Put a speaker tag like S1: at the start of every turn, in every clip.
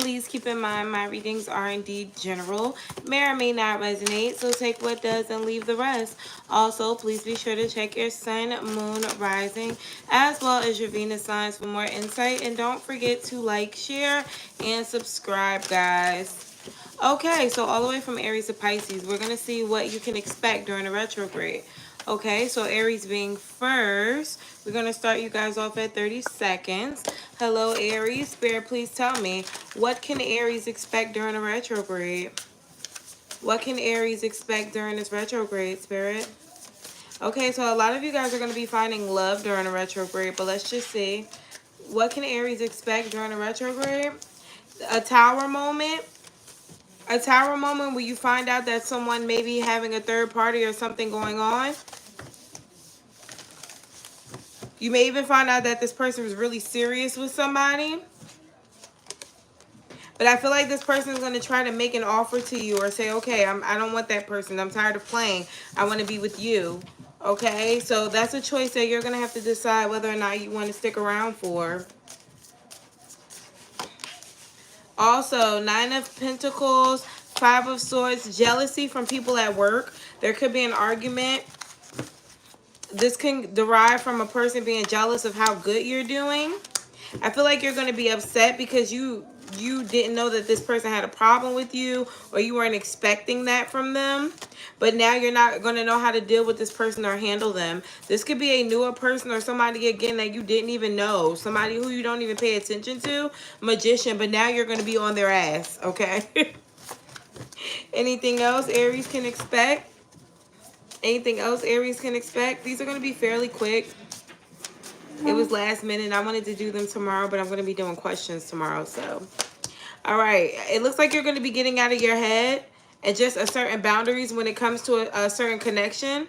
S1: Please keep in mind my readings are indeed general, may or may not resonate, so take what does and leave the rest. Also, please be sure to check your sun, moon, rising, as well as your Venus signs for more insight. And don't forget to like, share, and subscribe, guys. Okay, so all the way from Aries to Pisces, we're going to see what you can expect during the retrograde. Okay, so Aries being first, we're going to start you guys off at 30 seconds. Hello, Aries. Spirit, please tell me, what can Aries expect during a retrograde? What can Aries expect during this retrograde, Spirit? Okay, so a lot of you guys are going to be finding love during a retrograde, but let's just see. What can Aries expect during a retrograde? A Tower moment. A Tower moment where you find out that someone may be having a third party or something going on. You may even find out that this person was really serious with somebody. But I feel like this person is going to try to make an offer to you or say, okay, I don't want that person. I'm tired of playing. I want to be with you. Okay, so that's a choice that you're going to have to decide whether or not you want to stick around for. Also, 9 of Pentacles, 5 of Swords, jealousy from people at work. There could be an argument. This can derive from a person being jealous of how good you're doing. I feel like you're going to be upset because you didn't know that this person had a problem with you, or you weren't expecting that from them. But now you're not going to know how to deal with this person or handle them. This could be a newer person or somebody, again, that you didn't even know. Somebody who you don't even pay attention to. Magician. But now you're going to be on their ass, okay? Anything else Aries can expect? Anything else Aries can expect? These are going to be fairly quick. It was last minute. I wanted to do them tomorrow, but I'm going to be doing questions tomorrow. So, all right. It looks like you're going to be getting out of your head and just a certain boundaries when it comes to a certain connection.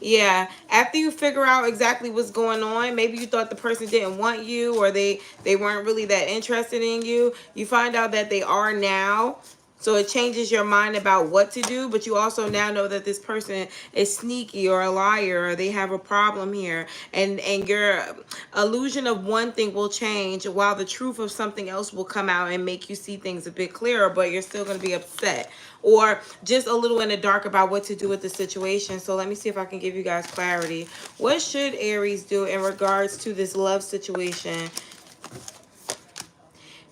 S1: Yeah. After you figure out exactly what's going on, maybe you thought the person didn't want you, or they weren't really that interested in you. You find out that they are now. So it changes your mind about what to do, but you also now know that this person is sneaky or a liar, or they have a problem here. And your illusion of one thing will change while the truth of something else will come out and make you see things a bit clearer, but you're still going to be upset or just a little in the dark about what to do with the situation. So let me see if I can give you guys clarity. What should Aries do in regards to this love situation?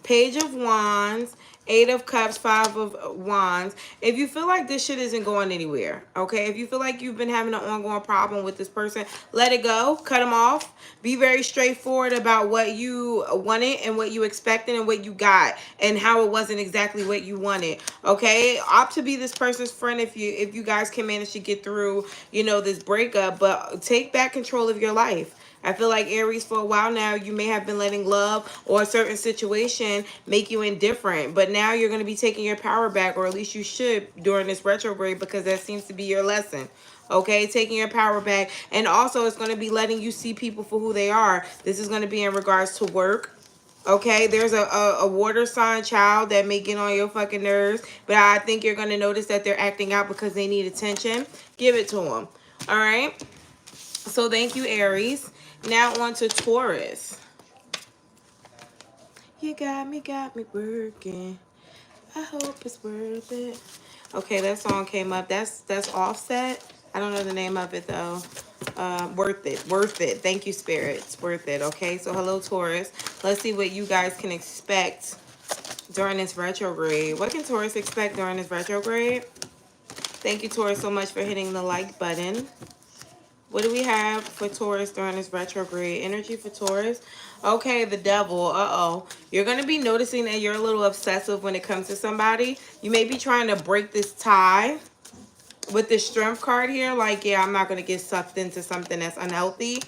S1: Page of Wands, 8 of Cups, 5 of Wands. If you feel like this shit isn't going anywhere, okay? If you feel like you've been having an ongoing problem with this person, let it go. Cut them off. Be very straightforward about what you wanted and what you expected and what you got and how it wasn't exactly what you wanted, okay? Opt to be this person's friend if you guys can manage to get through, you know, this breakup, but take back control of your life. I feel like Aries, for a while now, you may have been letting love or a certain situation make you indifferent. But now you're going to be taking your power back, or at least you should during this retrograde, because that seems to be your lesson. Okay, taking your power back. And also it's going to be letting you see people for who they are. This is going to be in regards to work. Okay, there's a water sign child that may get on your fucking nerves. But I think you're going to notice that they're acting out because they need attention. Give it to them. All right. So thank you, Aries. Now on to Taurus. You got me working. I hope it's worth it. Okay, that song came up. That's Offset. I don't know the name of it though. Worth it. Thank you, Spirit. It's worth it. Okay, so hello, Taurus. Let's see what you guys can expect during this retrograde. What can Taurus expect during this retrograde? Thank you, Taurus, so much for hitting the like button. What do we have for Taurus during this retrograde? Energy for Taurus. Okay, the devil. Uh-oh. You're going to be noticing that you're a little obsessive when it comes to somebody. You may be trying to break this tie with this strength card here. Like, yeah, I'm not going to get sucked into something that's unhealthy.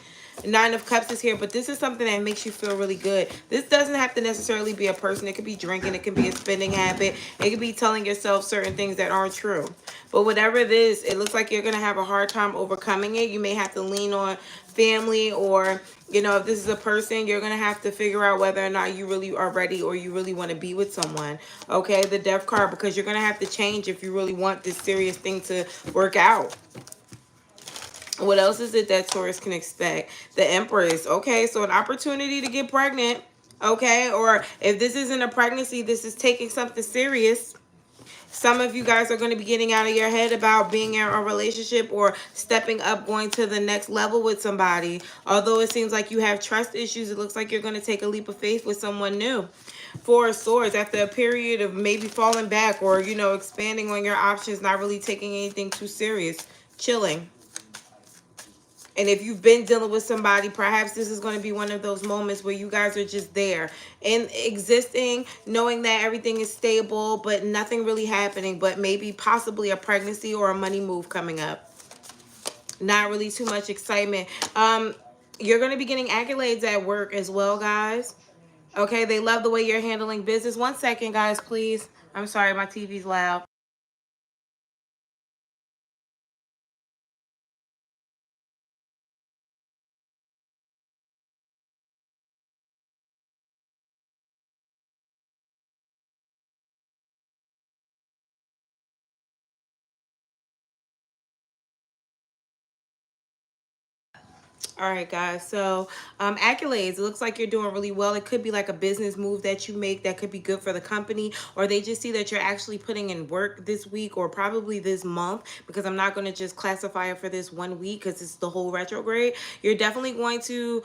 S1: 9 of Cups is here, but this is something that makes you feel really good. This doesn't have to necessarily be a person. It could be drinking. It could be a spending habit. It could be telling yourself certain things that aren't true. But whatever it is, it looks like you're going to have a hard time overcoming it. You may have to lean on family, or, you know, if this is a person, you're going to have to figure out whether or not you really are ready or you really want to be with someone. Okay, the Death card, because you're going to have to change if you really want this serious thing to work out. What else is it that Taurus can expect? The Empress. Okay, so an opportunity to get pregnant. Okay, or if this isn't a pregnancy, this is taking something serious. Some of you guys are going to be getting out of your head about being in a relationship or stepping up, going to the next level with somebody. Although it seems like you have trust issues, it looks like you're going to take a leap of faith with someone new. Four of Swords, after a period of maybe falling back or, you know, expanding on your options, not really taking anything too serious, chilling. And if you've been dealing with somebody, perhaps this is going to be one of those moments where you guys are just there and existing, knowing that everything is stable, but nothing really happening, but maybe possibly a pregnancy or a money move coming up. Not really too much excitement. You're going to be getting accolades at work as well, guys. Okay, they love the way you're handling business. 1 second, guys, please. I'm sorry, my TV's loud. All right, guys. So, accolades. It looks like you're doing really well. It could be like a business move that you make that could be good for the company, or they just see that you're actually putting in work this week or probably this month, because I'm not going to just classify it for this 1 week because it's the whole retrograde. You're definitely going to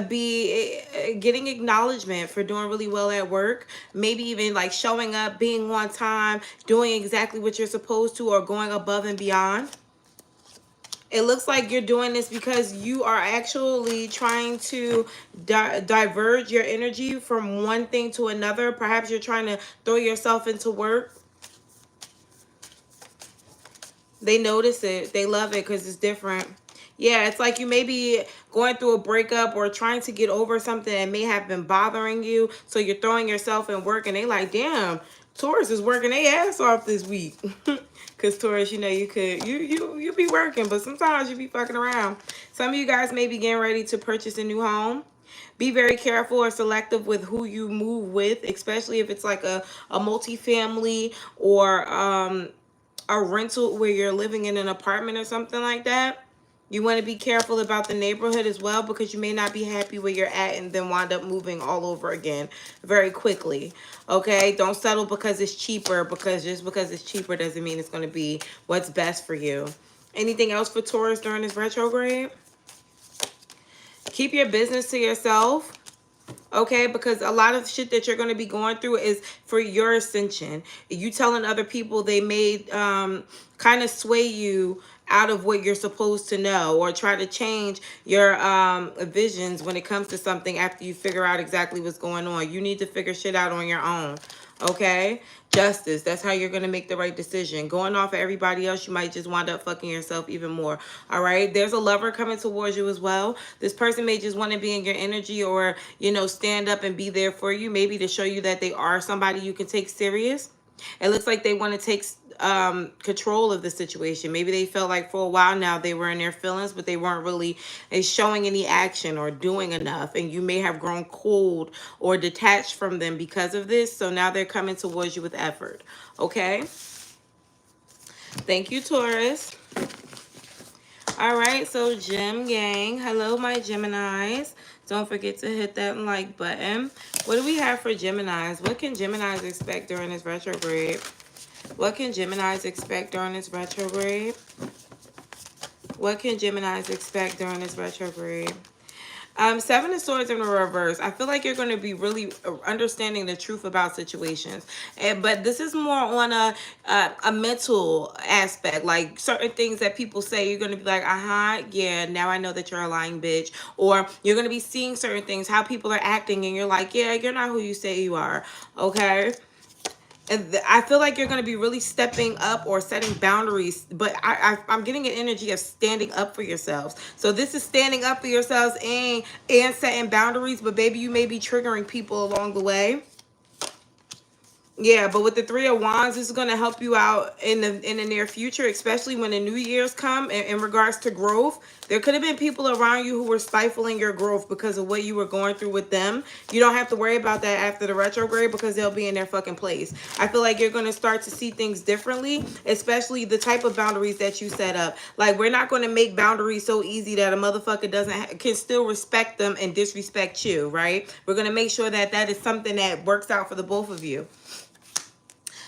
S1: be getting acknowledgement for doing really well at work. Maybe even like showing up, being on time, doing exactly what you're supposed to, or going above and beyond. It looks like you're doing this because you are actually trying to diverge your energy from one thing to another. Perhaps you're trying to throw yourself into work. They notice it. They love it because it's different. Yeah, it's like you may be going through a breakup or trying to get over something that may have been bothering you. So you're throwing yourself in work and they like, damn, Taurus is working their ass off this week. Because Taurus, you know, you be working, but sometimes you be fucking around. Some of you guys may be getting ready to purchase a new home. Be very careful or selective with who you move with, especially if it's like a multi-family or a rental where you're living in an apartment or something like that. You want to be careful about the neighborhood as well, because you may not be happy where you're at and then wind up moving all over again very quickly. Okay, don't settle because it's cheaper, because just because it's cheaper doesn't mean it's going to be what's best for you. Anything else for Taurus during this retrograde? Keep your business to yourself. Okay, because a lot of shit that you're going to be going through is for your ascension. You telling other people, they may kind of sway you out of what you're supposed to know, or try to change your visions when it comes to something after you figure out exactly what's going on. You need to figure shit out on your own. Okay, justice. That's how you're going to make the right decision. Going off of everybody else, you might just wind up fucking yourself even more. All right, there's a lover coming towards you as well. This person may just want to be in your energy, or, you know, stand up and be there for you, maybe to show you that they are somebody you can take serious. It looks like they want to take control of the situation. Maybe they felt like for a while now they were in their feelings, but they weren't really showing any action or doing enough, and you may have grown cold or detached from them because of this. So now they're coming towards you with effort. Okay, thank you, Taurus. All right, so Gem Gang, hello my Geminis. Don't forget to hit that like button. What do we have for Geminis? What can Geminis expect during this retrograde? What can Geminis expect during this retrograde? What can Geminis expect during this retrograde? Seven of Swords in the reverse. I feel like you're going to be really understanding the truth about situations, but this is more on a mental aspect. Like certain things that people say, you're going to be like, yeah, now I know that you're a lying bitch. Or you're going to be seeing certain things, how people are acting, and you're like, yeah, you're not who you say you are. Okay. And I feel like you're going to be really stepping up or setting boundaries, but I'm getting an energy of standing up for yourselves. So this is standing up for yourselves and setting boundaries, but baby, you may be triggering people along the way. Yeah, but with the Three of Wands, this is going to help you out in the near future, especially when the New Year's come in regards to growth. There could have been people around you who were stifling your growth because of what you were going through with them. You don't have to worry about that after the retrograde because they'll be in their fucking place. I feel like you're going to start to see things differently, especially the type of boundaries that you set up. Like, we're not going to make boundaries so easy that a motherfucker can still respect them and disrespect you, right? We're going to make sure that that is something that works out for the both of you.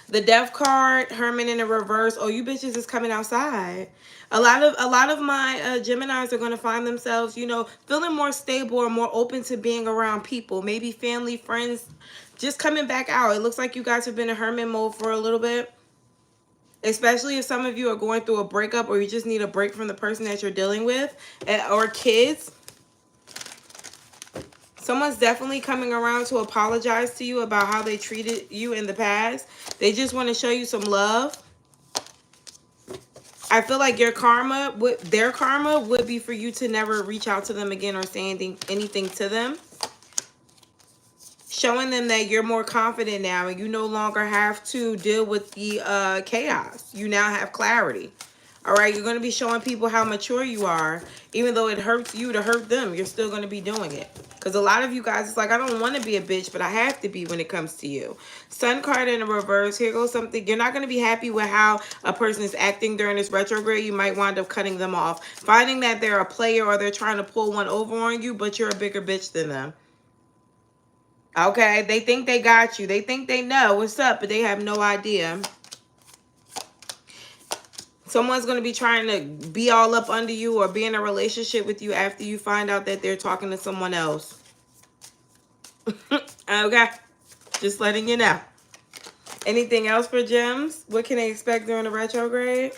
S1: The Death card, Hermit in the reverse. Oh, you bitches is coming outside. A lot of my Geminis are going to find themselves, you know, feeling more stable or more open to being around people. Maybe family, friends, just coming back out. It looks like you guys have been in hermit mode for a little bit. Especially if some of you are going through a breakup or you just need a break from the person that you're dealing with. Or kids. Someone's definitely coming around to apologize to you about how they treated you in the past. They just want to show you some love. I feel like their karma would be for you to never reach out to them again or say anything to them. Showing them that you're more confident now and you no longer have to deal with the chaos. You now have clarity. All right, you're going to be showing people how mature you are. Even though it hurts you to hurt them, you're still going to be doing it. Because a lot of you guys, it's like, I don't want to be a bitch, but I have to be when it comes to you. Sun card in the reverse. Here goes something. You're not going to be happy with how a person is acting during this retrograde. You might wind up cutting them off. Finding that they're a player or they're trying to pull one over on you, but you're a bigger bitch than them. Okay? They think they got you. They think they know what's up, but they have no idea. Someone's going to be trying to be all up under you or be in a relationship with you after you find out that they're talking to someone else. Okay? Just letting you know. Anything else for gems? What can they expect during the retrograde?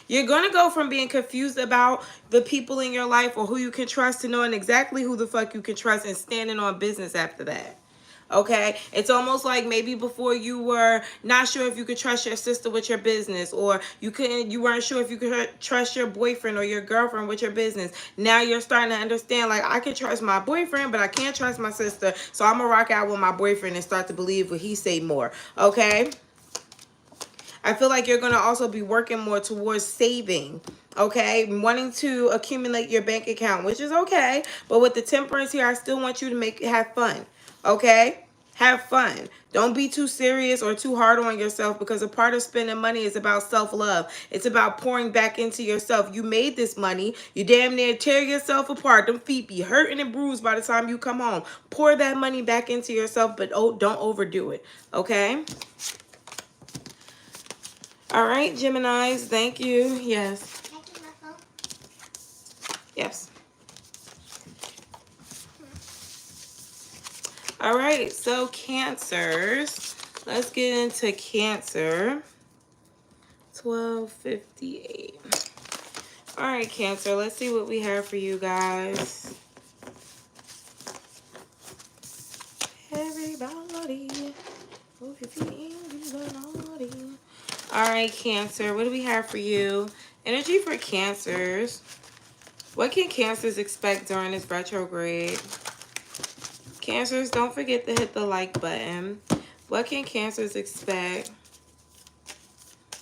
S1: You're going to go from being confused about the people in your life or who you can trust to knowing exactly who the fuck you can trust and standing on business after that. Okay, it's almost like maybe before you were not sure if you could trust your sister with your business, or you weren't sure if you could trust your boyfriend or your girlfriend with your business. Now you're starting to understand, like, I can trust my boyfriend, but I can't trust my sister. So I'm gonna rock out with my boyfriend and start to believe what he say more. Okay, I feel like you're gonna also be working more towards saving. Okay, wanting to accumulate your bank account, which is okay. But with the Temperance here, I still want you to have fun. Okay, have fun. Don't be too serious or too hard on yourself, because a part of spending money is about self-love. It's about pouring back into yourself. You made this money. You damn near tear yourself apart. Them feet be hurting and bruised by the time you come home. Pour that money back into yourself, but don't overdo it. Okay. All right, Geminis. Thank you. Yes. Yes. All right, so Cancers. Let's get into Cancer. 1258. All right, Cancer. Let's see what we have for you guys. Everybody. All right, Cancer. What do we have for you? Energy for Cancers. What can Cancers expect during this retrograde? Cancers, don't forget to hit the like button. What can Cancers expect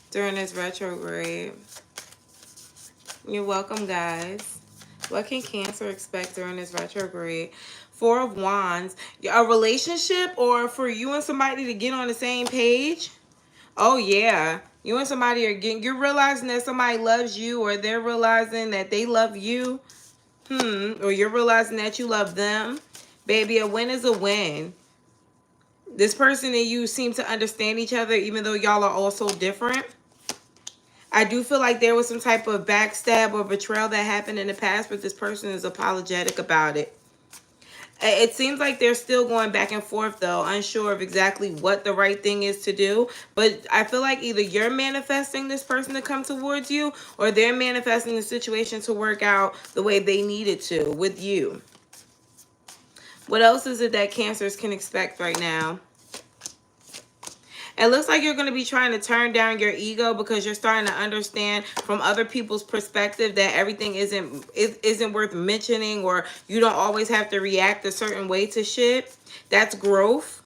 S1: during this retrograde? You're welcome, guys. What can Cancer expect during this retrograde? Four of Wands. A relationship, or for you and somebody to get on the same page? Oh, yeah. You and somebody you're realizing that somebody loves you, or they're realizing that they love you. Or you're realizing that you love them. Baby, a win is a win. This person and you seem to understand each other, even though y'all are all so different. I do feel like there was some type of backstab or betrayal that happened in the past, but this person is apologetic about it. It seems like they're still going back and forth, though, unsure of exactly what the right thing is to do. But I feel like either you're manifesting this person to come towards you, or they're manifesting the situation to work out the way they need it to with you. What else is it that Cancers can expect right now? It looks like you're going to be trying to turn down your ego because you're starting to understand from other people's perspective that everything isn't worth mentioning, or you don't always have to react a certain way to shit. That's growth.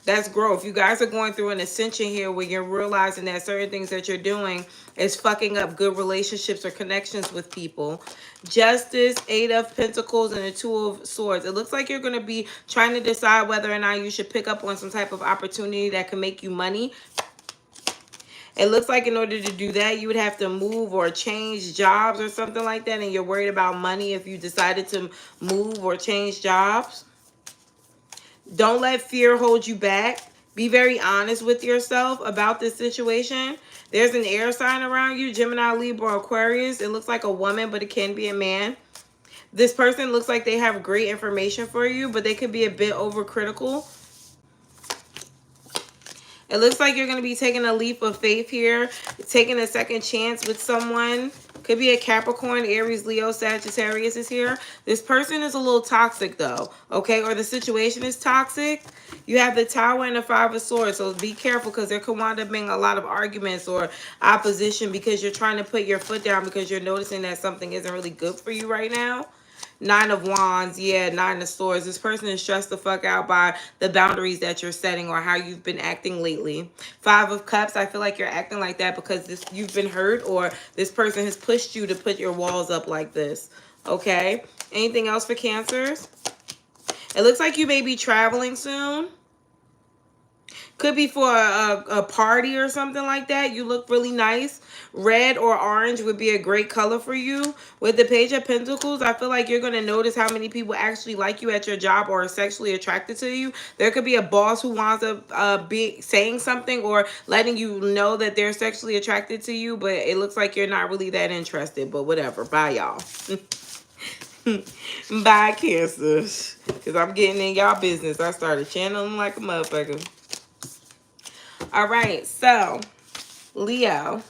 S1: That's growth. You guys are going through an ascension here where you're realizing that certain things that you're doing is fucking up good relationships or connections with people. Justice, 8 of Pentacles, and the 2 of Swords. It looks like you're going to be trying to decide whether or not you should pick up on some type of opportunity that can make you money. It looks like in order to do that, you would have to move or change jobs or something like that, and you're worried about money if you decided to move or change jobs. Don't let fear hold you back. Be very honest with yourself about this situation. There's an air sign around you, Gemini, Libra, Aquarius. It looks like a woman, but it can be a man. This person looks like they have great information for you, but they could be a bit overcritical. It looks like you're going to be taking a leap of faith here, taking a second chance with someone. Could be a Capricorn, Aries, Leo, Sagittarius is here. This person is a little toxic though, okay? Or the situation is toxic. You have the Tower and the 5 of Swords, so be careful because there could wind up being a lot of arguments or opposition because you're trying to put your foot down because you're noticing that something isn't really good for you right now. 9 of Wands, yeah, 9 of Swords. This person is stressed the fuck out by the boundaries that you're setting or how you've been acting lately. 5 of Cups, I feel like you're acting like that because you've been hurt or this person has pushed you to put your walls up like this, okay? Anything else for Cancers? It looks like you may be traveling soon. Could be for a party or something like that. You look really nice. Red or orange would be a great color for you. With the Page of Pentacles, I feel like you're going to notice how many people actually like you at your job or are sexually attracted to you. There could be a boss who wants to be saying something or letting you know that they're sexually attracted to you, but it looks like you're not really that interested. But whatever. Bye, y'all. Bye, Cancers. Because I'm getting in y'all business. I started channeling like a motherfucker. All right, so Leo.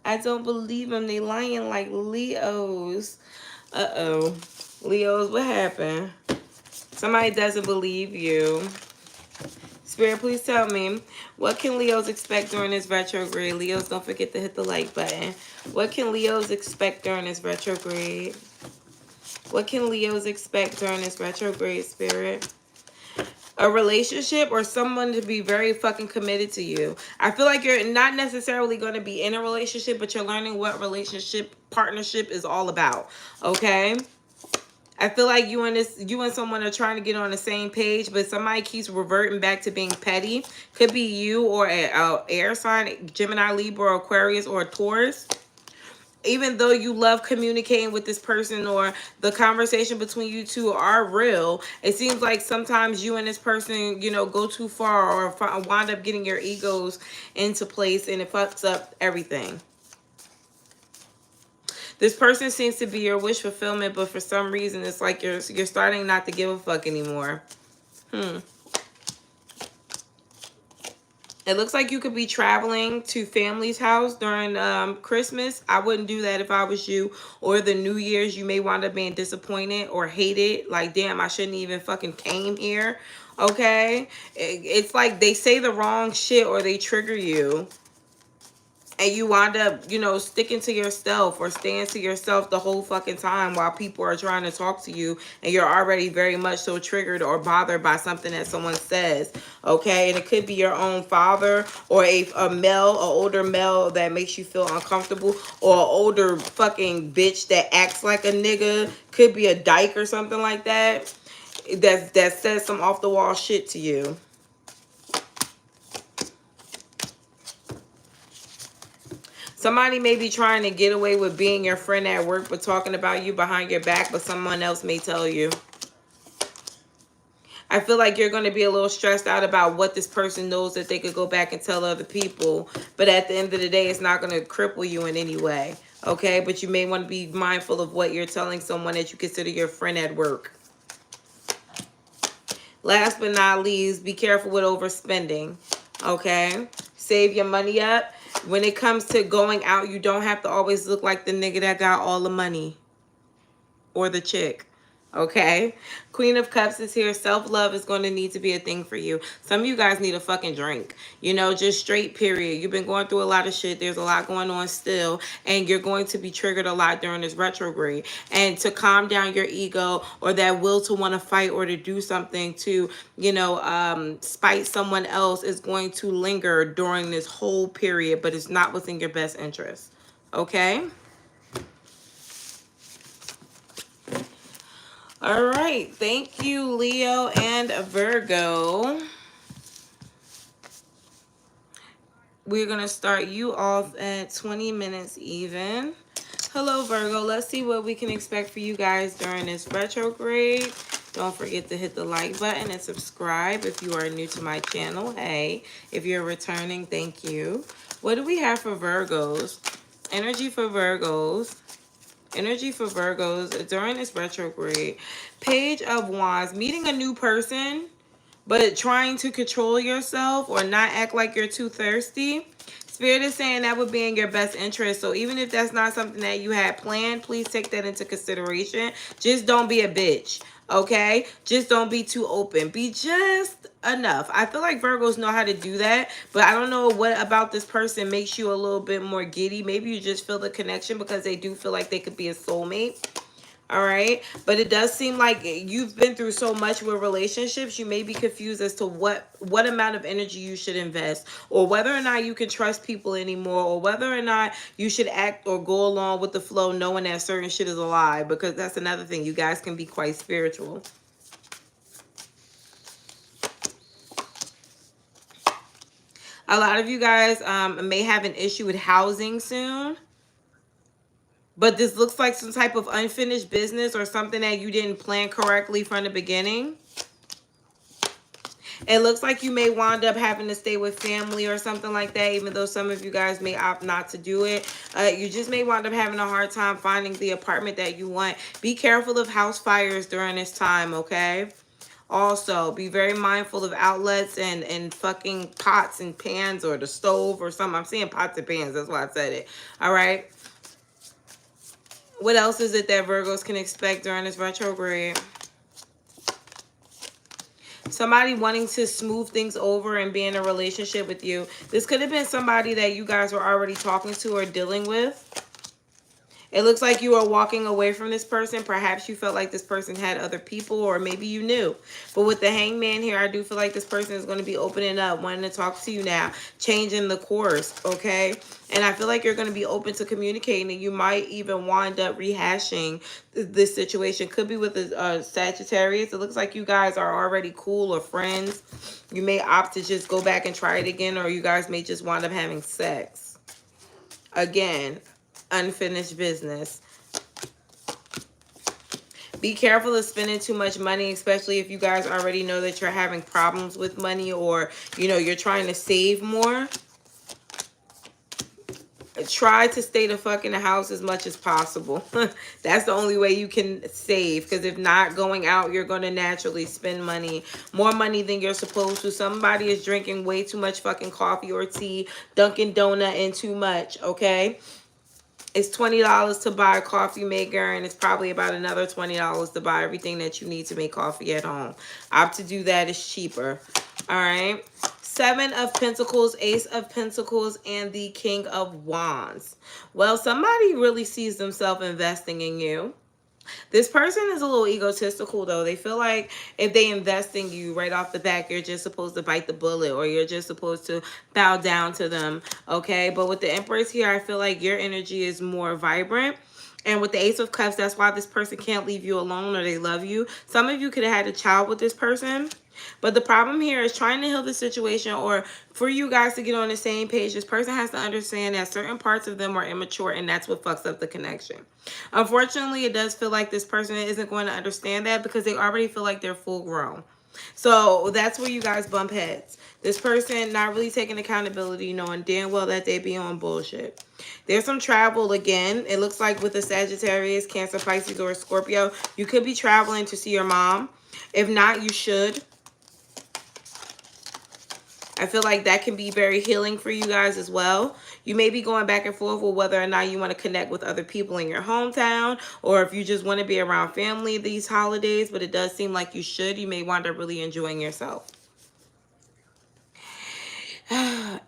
S1: I don't believe them. They lying like Leos. Uh-oh. Leos, what happened? Somebody doesn't believe you. Spirit, please tell me, what can Leos expect during this retrograde? Leos, don't forget to hit the like button. What can Leos expect during this retrograde? What can Leos expect during this retrograde, Spirit? A relationship or someone to be very fucking committed to you. I feel like you're not necessarily going to be in a relationship, but you're learning what relationship partnership is all about, okay? I feel like you and someone are trying to get on the same page, but somebody keeps reverting back to being petty. Could be you or an air sign, Gemini, Libra, Aquarius, or Taurus. Even though you love communicating with this person or the conversation between you two are real, it seems like sometimes you and this person, you know, go too far or wind up getting your egos into place and it fucks up everything. This person seems to be your wish fulfillment, but for some reason it's like you're starting not to give a fuck anymore. It looks like you could be traveling to family's house during Christmas. I wouldn't do that if I was you. Or the New Year's, you may wind up being disappointed or hated. Like, damn, I shouldn't even fucking came here. Okay? It's like they say the wrong shit or they trigger you. And you wind up, you know, sticking to yourself or staying to yourself the whole fucking time while people are trying to talk to you. And you're already very much so triggered or bothered by something that someone says. Okay? And it could be your own father or a male, an older male that makes you feel uncomfortable. Or an older fucking bitch that acts like a nigga. Could be a dyke or something like that. That says some off the wall shit to you. Somebody may be trying to get away with being your friend at work, but talking about you behind your back, but someone else may tell you. I feel like you're going to be a little stressed out about what this person knows that they could go back and tell other people. But at the end of the day, it's not going to cripple you in any way. Okay? But you may want to be mindful of what you're telling someone that you consider your friend at work. Last but not least, be careful with overspending. Okay? Save your money up. When it comes to going out, you don't have to always look like the nigga that got all the money. Or the chick. Okay, Queen of Cups is here. Self-love is going to need to be a thing for you. Some of you guys need a fucking drink, you know, just straight period. You've been going through a lot of shit. There's a lot going on still, and you're going to be triggered a lot during this retrograde. And to calm down your ego or that will to want to fight or to do something to, you know, spite someone else is going to linger during this whole period, but it's not within your best interest. Okay. All right. Thank you, Leo and Virgo. We're going to start you off at 20 minutes even. Hello, Virgo. Let's see what we can expect for you guys during this retrograde. Don't forget to hit the like button and subscribe if you are new to my channel. Hey, if you're returning, thank you. What do we have for Virgos? Energy for Virgos. Energy for Virgos during this retrograde. Page of Wands. Meeting a new person, but trying to control yourself or not act like you're too thirsty. Spirit is saying that would be in your best interest. So even if that's not something that you had planned, please take that into consideration. Just don't be a bitch, okay? Just don't be too open. Be just enough. I feel like Virgos know how to do that, but I don't know what about this person makes you a little bit more giddy. Maybe you just feel the connection because they do feel like they could be a soulmate. All right, but it does seem like you've been through so much with relationships, you may be confused as to what amount of energy you should invest, or whether or not you can trust people anymore, or whether or not you should act or go along with the flow knowing that certain shit is a lie, because that's another thing. You guys can be quite spiritual. A lot of you guys may have an issue with housing soon. But this looks like some type of unfinished business or something that you didn't plan correctly from the beginning. It looks like you may wind up having to stay with family or something like that, even though some of you guys may opt not to do it. You just may wind up having a hard time finding the apartment that you want. Be careful of house fires during this time, okay? Also, be very mindful of outlets and fucking pots and pans or the stove or something. I'm seeing pots and pans. That's why I said it. All right? What else is it that Virgos can expect during this retrograde? Somebody wanting to smooth things over and be in a relationship with you. This could have been somebody that you guys were already talking to or dealing with. It looks like you are walking away from this person. Perhaps you felt like this person had other people, or maybe you knew. But with the Hangman here, I do feel like this person is going to be opening up, wanting to talk to you now, changing the course, okay? And I feel like you're going to be open to communicating, and you might even wind up rehashing this situation. Could be with a Sagittarius. It looks like you guys are already cool or friends. You may opt to just go back and try it again, or you guys may just wind up having sex. Again, unfinished business. Be careful of spending too much money, especially if you guys already know that you're having problems with money, or, you know, you're trying to save more. Try to stay the fuck in the house as much as possible. That's the only way you can save, because if not, going out, you're going to naturally spend money, more money than you're supposed to. Somebody is drinking way too much fucking coffee or tea, Dunkin' Donut, and too much, okay? It's $20 to buy a coffee maker, and it's probably about another $20 to buy everything that you need to make coffee at home. Opt to do that. It's cheaper. All right. Seven of Pentacles, Ace of Pentacles, and the King of Wands. Well, somebody really sees themselves investing in you. This person is a little egotistical, though. They feel like if they invest in you right off the bat, you're just supposed to bite the bullet, or you're just supposed to bow down to them, okay? But with the Empress here, I feel like your energy is more vibrant. And with the Ace of Cups, that's why this person can't leave you alone, or they love you. Some of you could have had a child with this person. But the problem here is trying to heal the situation, or for you guys to get on the same page. This person has to understand that certain parts of them are immature, and that's what fucks up the connection. Unfortunately, it does feel like this person isn't going to understand that, because they already feel like they're full grown. So that's where you guys bump heads. This person not really taking accountability, knowing damn well that they be on bullshit. There's some travel again. It looks like with a Sagittarius, Cancer, Pisces, or a Scorpio, you could be traveling to see your mom. If not, you should. I feel like that can be very healing for you guys as well. You may be going back and forth with whether or not you want to connect with other people in your hometown, or if you just want to be around family these holidays, but it does seem like you should. You may wind up really enjoying yourself.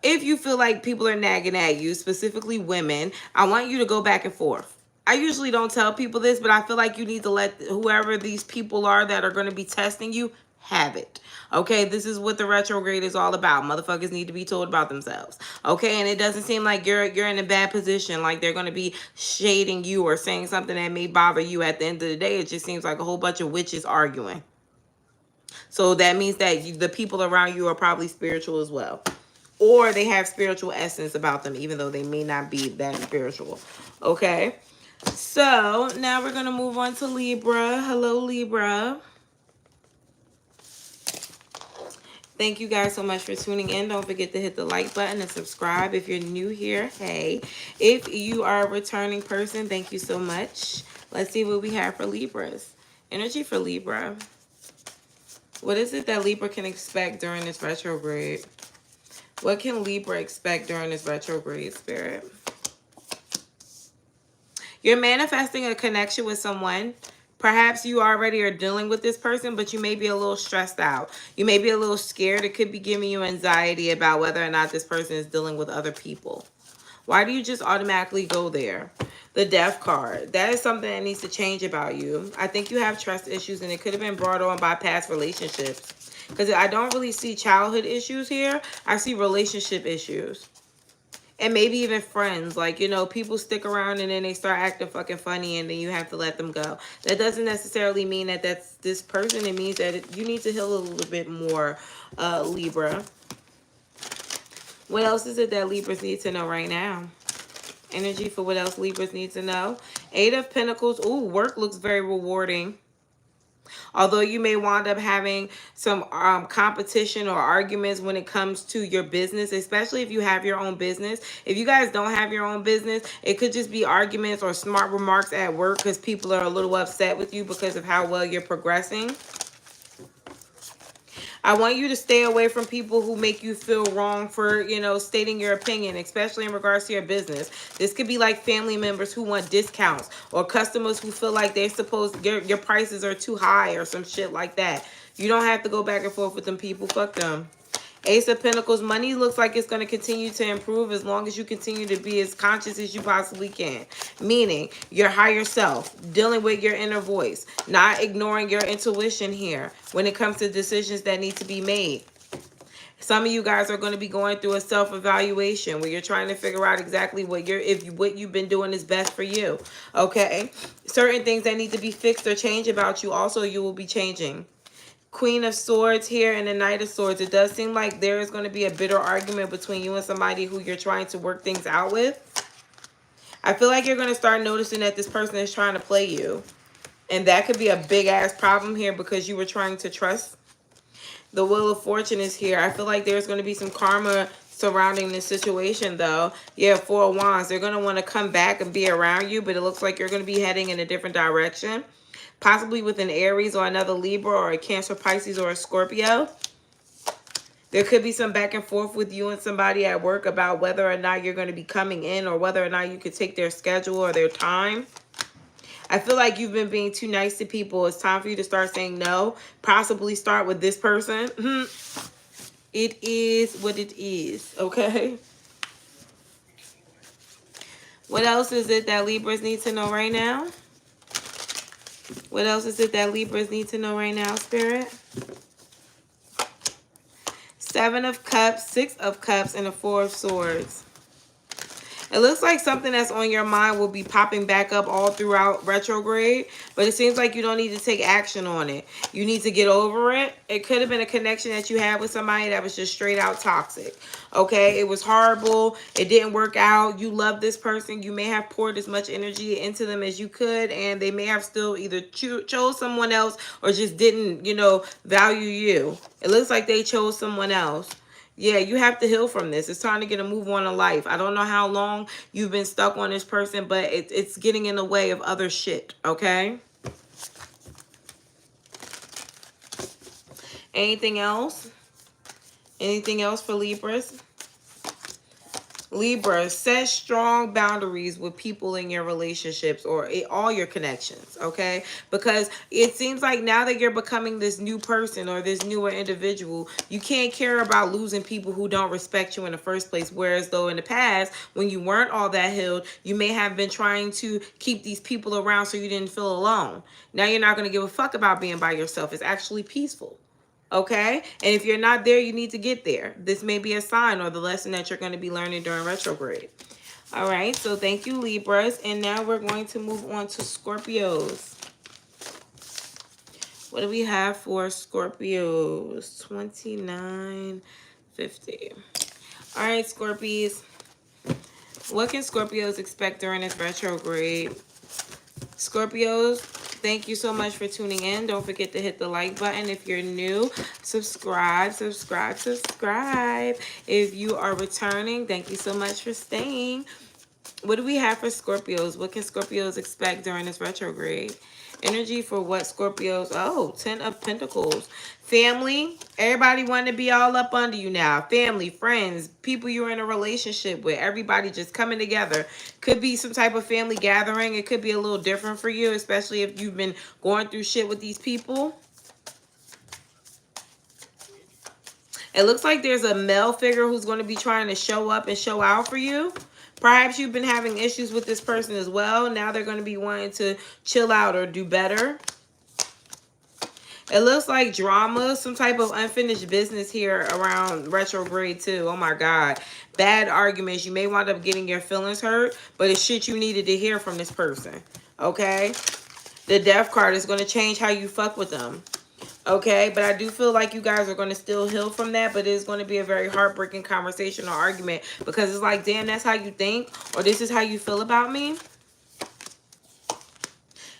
S1: If you feel like people are nagging at you, specifically women, I want you to go back and forth. I usually don't tell people this, but I feel like you need to let whoever these people are that are going to be testing you have it. Okay, this is what the retrograde is all about. Motherfuckers need to be told about themselves. Okay, and it doesn't seem like you're in a bad position, like they're going to be shading you or saying something that may bother you. At the end of the day, it just seems like a whole bunch of witches arguing. So that means that the people around you are probably spiritual as well. Or they have spiritual essence about them, even though they may not be that spiritual. Okay? So, now we're going to move on to Libra. Hello, Libra. Thank you guys so much for tuning in. Don't forget to hit the like button and subscribe. If you're new here, hey. If you are a returning person, thank you so much. Let's see what we have for Libras. Energy for Libra. What is it that Libra can expect during this retrograde? What can Libra expect during this retrograde, Spirit? You're manifesting a connection with someone. Perhaps you already are dealing with this person, but you may be a little stressed out. You may be a little scared. It could be giving you anxiety about whether or not this person is dealing with other people. Why do you just automatically go there? The Death card. That is something that needs to change about you. I think you have trust issues, and it could have been brought on by past relationships. Because I don't really see childhood issues here. I see relationship issues. And maybe even friends. Like, you know, people stick around and then they start acting fucking funny and then you have to let them go. That doesn't necessarily mean that that's this person. It means that you need to heal a little bit more, Libra. What else is it that Libras need to know right now? Energy for what else Libras need to know. 8 of Pentacles. Ooh, work looks very rewarding. Although you may wind up having some competition or arguments when it comes to your business, especially if you have your own business. If you guys don't have your own business, it could just be arguments or smart remarks at work because people are a little upset with you because of how well you're progressing. I want you to stay away from people who make you feel wrong for, you know, stating your opinion, especially in regards to your business. This could be like family members who want discounts or customers who feel like they're supposed, your prices are too high or some shit like that. You don't have to go back and forth with them people. Fuck them. Ace of Pentacles, money looks like it's going to continue to improve as long as you continue to be as conscious as you possibly can. Meaning, your higher self, dealing with your inner voice, not ignoring your intuition here when it comes to decisions that need to be made. Some of you guys are going to be going through a self-evaluation where you're trying to figure out exactly what what you've been doing is best for you. Okay? Certain things that need to be fixed or changed about you also you will be changing. Queen of Swords here and the Knight of Swords. It does seem like there is going to be a bitter argument between you and somebody who you're trying to work things out with. I feel like you're going to start noticing that this person is trying to play you. And that could be a big ass problem here because you were trying to trust. The Wheel of Fortune is here. I feel like there's going to be some karma surrounding this situation though. Yeah, 4 of Wands. They're going to want to come back and be around you, but it looks like you're going to be heading in a different direction. Possibly with an Aries or another Libra or a Cancer, Pisces, or a Scorpio. There could be some back and forth with you and somebody at work about whether or not you're going to be coming in or whether or not you could take their schedule or their time. I feel like you've been being too nice to people. It's time for you to start saying no. Possibly start with this person. It is what it is, okay? What else is it that Libras need to know right now? What else is it that Libras need to know right now, Spirit? 7 of Cups, 6 of Cups, and a 4 of Swords. It looks like something that's on your mind will be popping back up all throughout retrograde, but it seems like you don't need to take action on it. You need to get over it. It could have been a connection that you had with somebody that was just straight out toxic. Okay, it was horrible. It didn't work out. You love this person. You may have poured as much energy into them as you could, and they may have still either chose someone else or just didn't, you know, value you. It looks like they chose someone else. Yeah, you have to heal from this. It's time to get a move on in life. I don't know how long you've been stuck on this person, but it's getting in the way of other shit, okay? Anything else? Anything else for Libras? Libra, set strong boundaries with people in your relationships or all your connections, okay? Because it seems like now that you're becoming this new person or this newer individual, you can't care about losing people who don't respect you in the first place. Whereas though in the past, when you weren't all that healed, you may have been trying to keep these people around so you didn't feel alone. Now you're not going to give a fuck about being by yourself. It's actually peaceful. Okay, and if you're not there, you need to get there. This may be a sign or the lesson that you're going to be learning during retrograde. All right, so thank you, Libras. And now we're going to move on to Scorpios. What do we have for Scorpios? 2950. All right, Scorpios. What can Scorpios expect during this retrograde? Scorpios, thank you so much for tuning in. Don't forget to hit the like button. If you're new, subscribe. If you are returning, thank you so much for staying. What do we have for Scorpios? What can Scorpios expect during this retrograde? Energy for what Scorpios? Oh, 10 of Pentacles. Family. Everybody want to be all up under you now. Family, friends, people you're in a relationship with. Everybody just coming together. Could be some type of family gathering. It could be a little different for you, especially if you've been going through shit with these people. It looks like there's a male figure who's going to be trying to show up and show out for you. Perhaps you've been having issues with this person as well. Now they're going to be wanting to chill out or do better. It looks like drama, some type of unfinished business here around retrograde too. Oh my God. Bad arguments. You may wind up getting your feelings hurt, but it's shit you needed to hear from this person. Okay? The Death card is going to change how you fuck with them. Okay, but I do feel like you guys are going to still heal from that, but it's going to be a very heartbreaking conversation or argument because it's like, damn, that's how you think, or this is how you feel about me.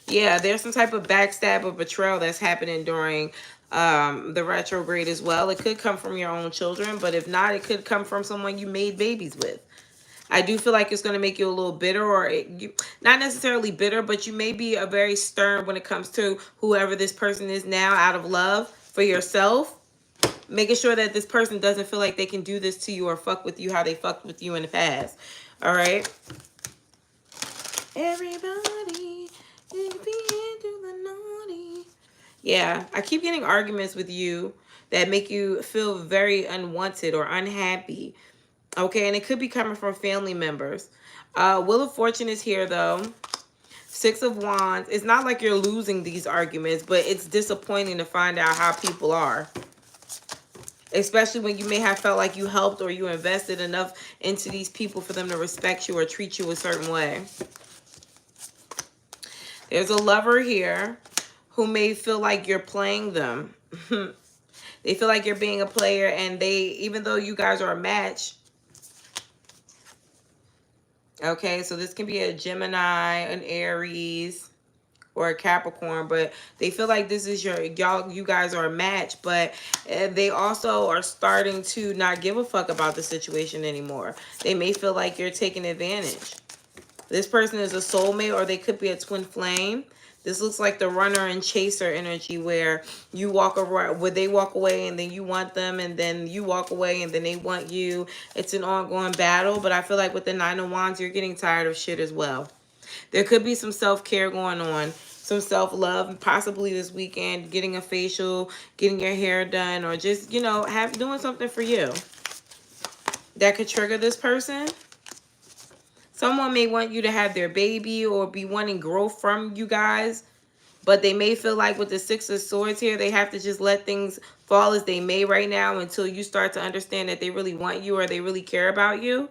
S1: Yeah, there's some type of backstab or betrayal that's happening during the retrograde as well. It could come from your own children, but if not, it could come from someone you made babies with. I do feel like it's going to make you a little bitter, or not necessarily bitter, but you may be a very stern when it comes to whoever this person is now out of love for yourself. Making sure that this person doesn't feel like they can do this to you or fuck with you how they fucked with you in the past. All right. Everybody, if you do the naughty. Yeah, I keep getting arguments with you that make you feel very unwanted or unhappy. Okay, and it could be coming from family members. Wheel of Fortune is here, though. 6 of Wands. It's not like you're losing these arguments, but it's disappointing to find out how people are. Especially when you may have felt like you helped or you invested enough into these people for them to respect you or treat you a certain way. There's a lover here who may feel like you're playing them. They feel like you're being a player, and even though you guys are a match. Okay, so this can be a Gemini, an Aries, or a Capricorn, but they feel like this is you guys are a match, but they also are starting to not give a fuck about the situation anymore. They may feel like you're taking advantage. This person is a soulmate, or they could be a twin flame. This looks like the runner and chaser energy where you walk around, where they walk away and then you want them, and then you walk away and then they want you. It's an ongoing battle, but I feel like with the 9 of Wands, you're getting tired of shit as well. There could be some self-care going on, some self-love, possibly this weekend, getting a facial, getting your hair done, or just, you know, doing something for you. That could trigger this person. Someone may want you to have their baby or be wanting growth from you guys, but they may feel like with the 6 of Swords here, they have to just let things fall as they may right now until you start to understand that they really want you or they really care about you.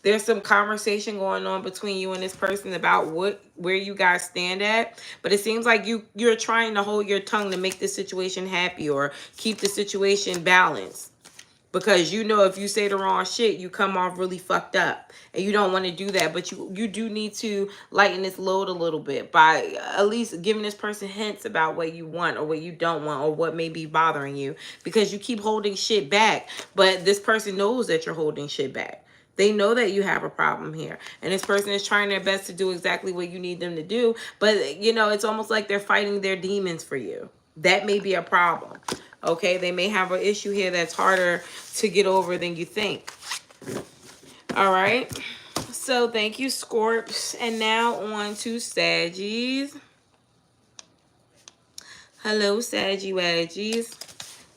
S1: There's some conversation going on between you and this person about where you guys stand at, but it seems like you're trying to hold your tongue to make this situation happy or keep the situation balanced. Because you know if you say the wrong shit, you come off really fucked up. And you don't want to do that. But you do need to lighten this load a little bit by at least giving this person hints about what you want or what you don't want or what may be bothering you. Because you keep holding shit back. But this person knows that you're holding shit back. They know that you have a problem here. And this person is trying their best to do exactly what you need them to do. But, you know, it's almost like they're fighting their demons for you. That may be a problem. Okay, they may have an issue here that's harder to get over than you think. All right. So thank you, Scorps. And now on to Saggies. Hello, Saggy Waggies.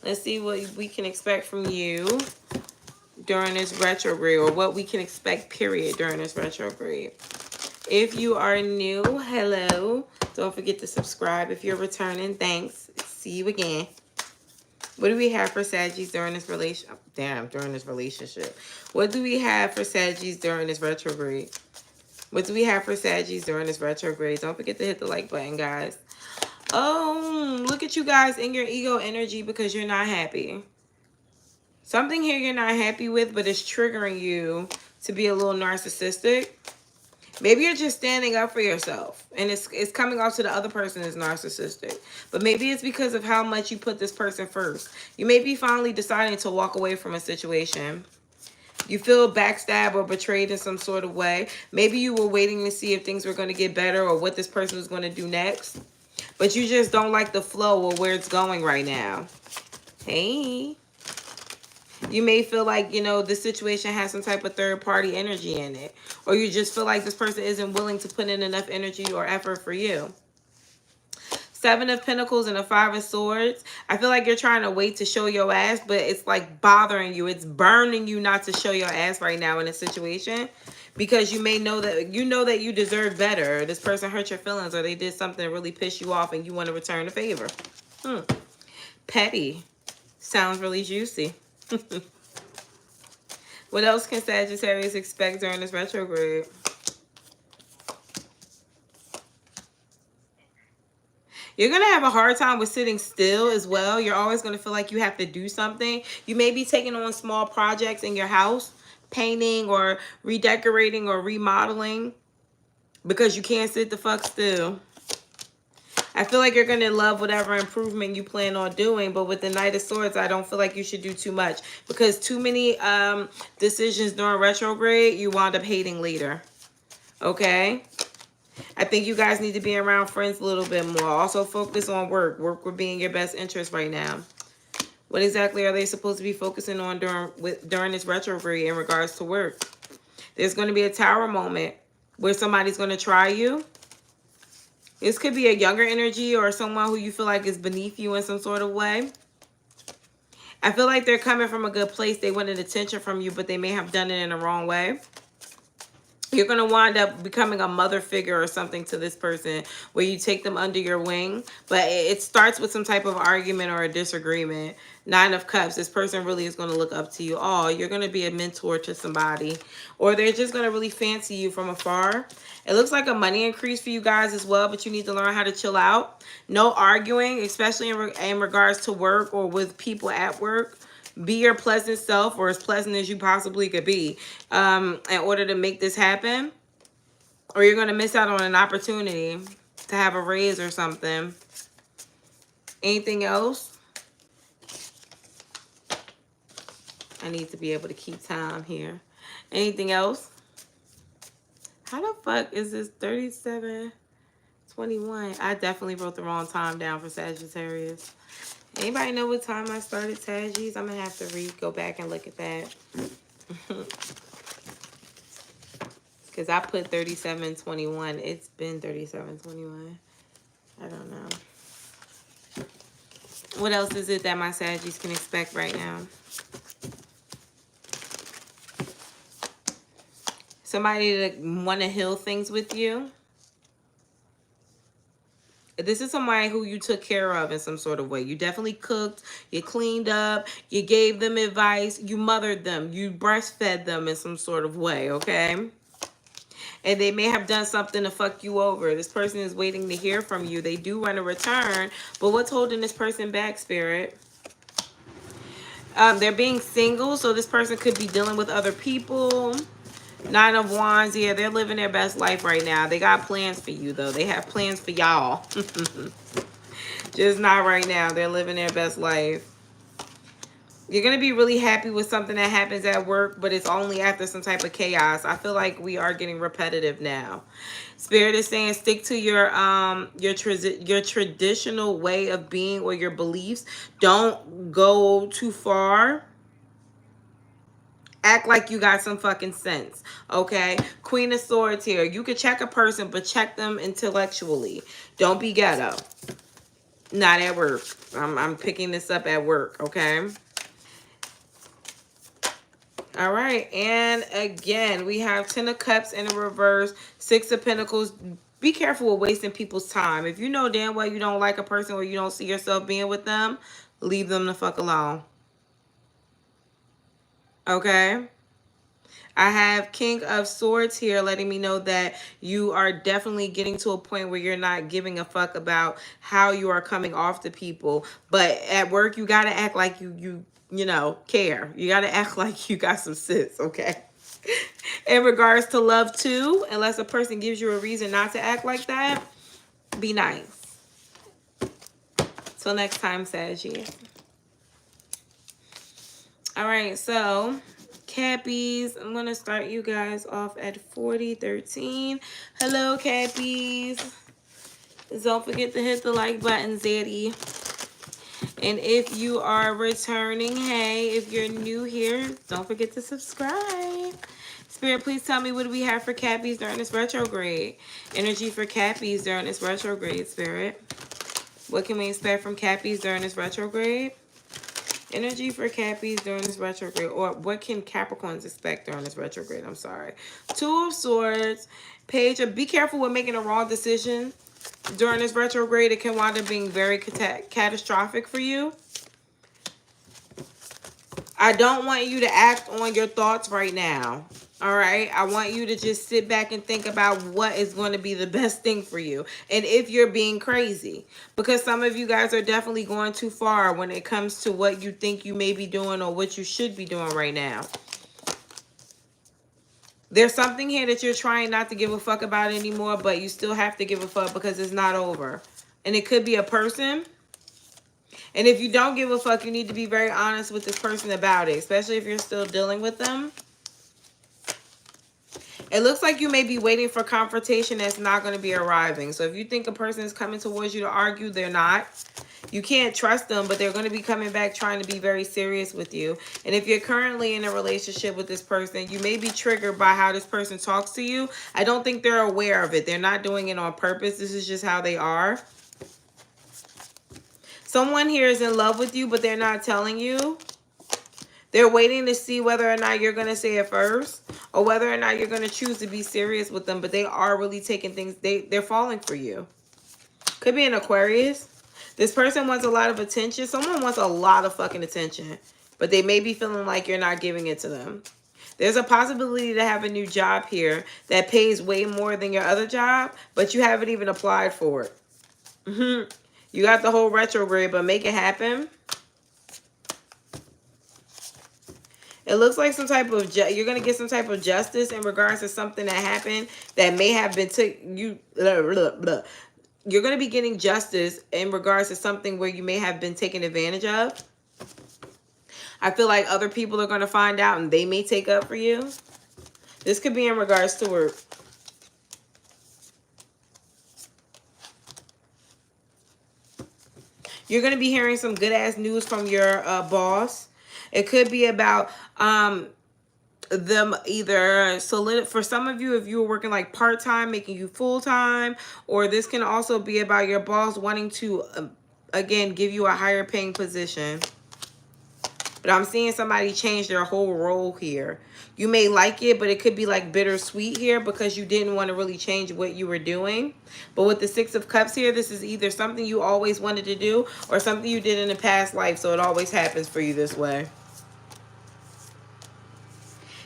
S1: Let's see what we can expect from you during this retrograde, or what we can expect, period, during this retrograde. If you are new, hello. Don't forget to subscribe. If you're returning, thanks. See you again. What do we have for Saggies during this during this relationship? What do we have for Saggies during this retrograde? What do we have for Saggies during this retrograde? Don't forget to hit the like button, guys. Oh, look at you guys in your ego energy because you're not happy. Something here you're not happy with, but it's triggering you to be a little narcissistic. Maybe you're just standing up for yourself, and it's coming off to the other person as narcissistic. But maybe it's because of how much you put this person first. You may be finally deciding to walk away from a situation. You feel backstabbed or betrayed in some sort of way. Maybe you were waiting to see if things were going to get better or what this person was going to do next. But you just don't like the flow or where it's going right now. Hey. You may feel like, you know, this situation has some type of third-party energy in it. Or you just feel like this person isn't willing to put in enough energy or effort for you. Seven of Pentacles and a Five of Swords. I feel like you're trying to wait to show your ass, but it's like bothering you. It's burning you not to show your ass right now in a situation. Because you may know that you deserve better. This person hurt your feelings, or they did something that really pissed you off and you want to return the favor. Petty. Sounds really juicy. What else can Sagittarius expect during this retrograde? You're going to have a hard time with sitting still as well. You're always going to feel like you have to do something. You may be taking on small projects in your house, painting or redecorating or remodeling, because you can't sit the fuck still. I feel like you're going to love whatever improvement you plan on doing, but with the Knight of Swords, I don't feel like you should do too much, because too many decisions during retrograde, you wind up hating later. Okay? I think you guys need to be around friends a little bit more. Also focus on work. Work would be in your best interest right now. What exactly are they supposed to be focusing on during this retrograde in regards to work? There's going to be a Tower moment where somebody's going to try you. This could be a younger energy or someone who you feel like is beneath you in some sort of way. I feel like they're coming from a good place. They wanted attention from you, but they may have done it in the wrong way. You're going to wind up becoming a mother figure or something to this person, where you take them under your wing. But it starts with some type of argument or a disagreement. Nine of Cups. This person really is going to look up to you. Oh, you're going to be a mentor to somebody. Or they're just going to really fancy you from afar. It looks like a money increase for you guys as well, but you need to learn how to chill out. No arguing, especially in regards to work or with people at work. Be your pleasant self, or as pleasant as you possibly could be, in order to make this happen. Or you're going to miss out on an opportunity to have a raise or something. Anything else? I need to be able to keep time here. Anything else? How the fuck is this 37:21? I definitely wrote the wrong time down for Sagittarius. Anybody know what time I started Saggies? I'm going to have to go back and look at that. Because I put 37:21. It's been 37:21. I don't know. What else is it that my Saggies can expect right now? Somebody that want to heal things with you. This is somebody who you took care of in some sort of way. You definitely cooked, you cleaned up, you gave them advice, you mothered them, you breastfed them in some sort of way, okay? And they may have done something to fuck you over. This person is waiting to hear from you. They do want to return, but what's holding this person back, Spirit? They're being single, so this person could be dealing with other people. Nine of Wands, yeah, they're living their best life right now. They got plans for you, though. They have plans for y'all. Just not right now. They're living their best life. You're going to be really happy with something that happens at work, but it's only after some type of chaos. I feel like we are getting repetitive now. Spirit is saying stick to your traditional way of being or your beliefs. Don't go too far Act like you got some fucking sense, okay? Queen of Swords here. You could check a person, but check them intellectually. Don't be ghetto. Not at work. I'm picking this up at work, okay? All right, and again, we have 10 of Cups in the reverse, 6 of Pentacles. Be careful with wasting people's time. If you know damn well you don't like a person or you don't see yourself being with them, leave them the fuck alone. Okay? I have King of Swords here letting me know that you are definitely getting to a point where you're not giving a fuck about how you are coming off to people. But at work, you got to act like you know, care. You got to act like you got some sense, okay? In regards to love too, unless a person gives you a reason not to act like that, be nice. Till next time, Sagittarius. All right, so Cappies, I'm going to start you guys off at 4013. Hello, Cappies. Don't forget to hit the like button, Zaddy. And if you are returning, hey, if you're new here, don't forget to subscribe. Spirit, please tell me, what do we have for Cappies during this retrograde? Energy for Cappies during this retrograde, Spirit. What can we expect from Cappies during this retrograde? Energy for Cappies during this retrograde, or what can Capricorns expect during this retrograde? I'm sorry. 2 of Swords, Page of, be careful with making a wrong decision during this retrograde. It can wind up being very catastrophic for you. I don't want you to act on your thoughts right now. All right. I want you to just sit back and think about what is going to be the best thing for you. And if you're being crazy, because some of you guys are definitely going too far when it comes to what you think you may be doing or what you should be doing right now. There's something here that you're trying not to give a fuck about anymore, but you still have to give a fuck because it's not over. And it could be a person. And if you don't give a fuck, you need to be very honest with this person about it, especially if you're still dealing with them. It looks like you may be waiting for confrontation that's not going to be arriving. So if you think a person is coming towards you to argue, they're not. You can't trust them, but they're going to be coming back trying to be very serious with you. And if you're currently in a relationship with this person, you may be triggered by how this person talks to you. I don't think they're aware of it. They're not doing it on purpose. This is just how they are. Someone here is in love with you, but they're not telling you. They're waiting to see whether or not you're going to say it first, or whether or not you're going to choose to be serious with them. But they are really taking things, they're falling for you. Could be an Aquarius. This person wants a lot of attention. Someone wants a lot of fucking attention, but they may be feeling like you're not giving it to them. There's a possibility to have a new job here that pays way more than your other job, but you haven't even applied for it. You got the whole retrograde, but make it happen. It looks like some type of, you're going to get some type of justice in regards to something that happened that may have been you're going to be getting justice in regards to something where you may have been taken advantage of. I feel like other people are going to find out and they may take up for you. This could be in regards to work. You're going to be hearing some good ass news from your boss. It could be about them either for some of you, if you were working like part-time, making you full-time, or this can also be about your boss wanting to again give you a higher paying position. But I'm seeing somebody change their whole role here. You may like it, but it could be like bittersweet here because you didn't want to really change what you were doing. But with the 6 of Cups here, this is either something you always wanted to do or something you did in a past life, so it always happens for you this way.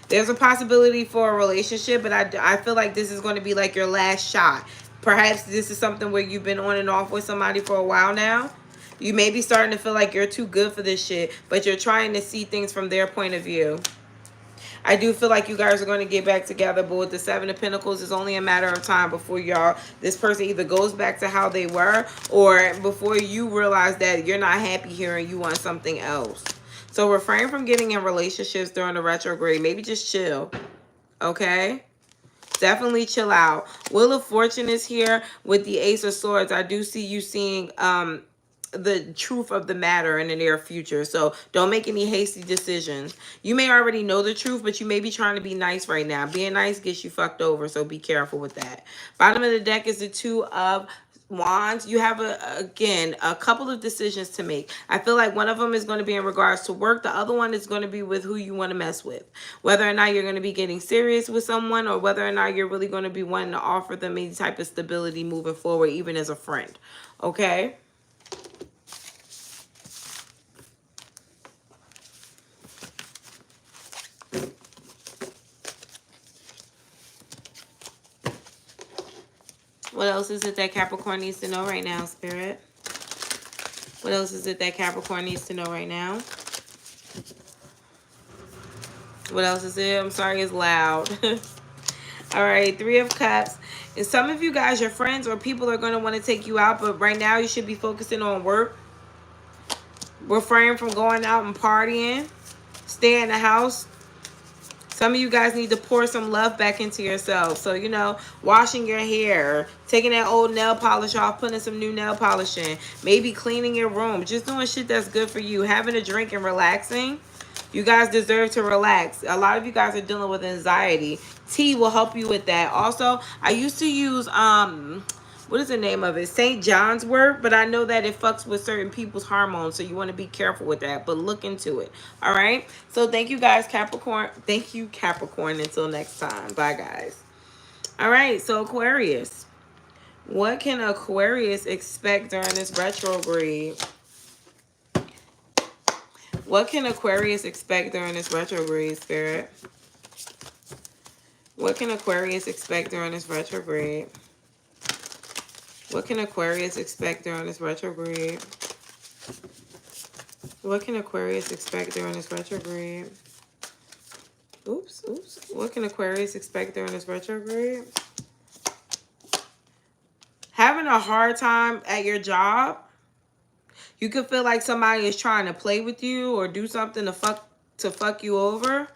S1: There's a possibility for a relationship, but I feel like this is going to be like your last shot. Perhaps this is something where you've been on and off with somebody for a while now. You may be starting to feel like you're too good for this shit, but you're trying to see things from their point of view. I do feel like you guys are going to get back together, but with the 7 of Pentacles, it's only a matter of time before this person either goes back to how they were, or before you realize that you're not happy here and you want something else. So refrain from getting in relationships during the retrograde. Maybe just chill, okay? Definitely chill out. Wheel of Fortune is here with the Ace of Swords. I do see you seeing the truth of the matter in the near future. So don't make any hasty decisions. You may already know the truth, but you may be trying to be nice right now. Being nice gets you fucked over, so be careful with that. Bottom of the deck is the Two of Wands. You have again a couple of decisions to make. I feel like one of them is going to be in regards to work. The other one is going to be with who you want to mess with, whether or not you're going to be getting serious with someone, or whether or not you're really going to be wanting to offer them any type of stability moving forward, even as a friend. Okay. What else is it that Capricorn needs to know right now, Spirit? What else is it that Capricorn needs to know right now? What else is it? I'm sorry, it's loud. All right, Three of Cups. And some of you guys, your friends or people are going to want to take you out, but right now you should be focusing on work. Refrain from going out and partying. Stay in the house. Some of you guys need to pour some love back into yourself. So, you know, washing your hair, taking that old nail polish off, putting some new nail polish in, maybe cleaning your room, just doing shit that's good for you, having a drink and relaxing. You guys deserve to relax. A lot of you guys are dealing with anxiety. Tea will help you with that. Also, I used to use what is the name of it? St. John's wort, but I know that it fucks with certain people's hormones, so you want to be careful with that, but look into it. All right? So thank you guys, Capricorn. Thank you, Capricorn. Until next time. Bye, guys. All right, so Aquarius. What can Aquarius expect during this retrograde? What can Aquarius expect during this retrograde, Spirit? What can Aquarius expect during this retrograde? What can Aquarius expect during this retrograde? What can Aquarius expect during this retrograde? Oops, oops. What can Aquarius expect during this retrograde? Having a hard time at your job. You could feel like somebody is trying to play with you or do something to fuck you over.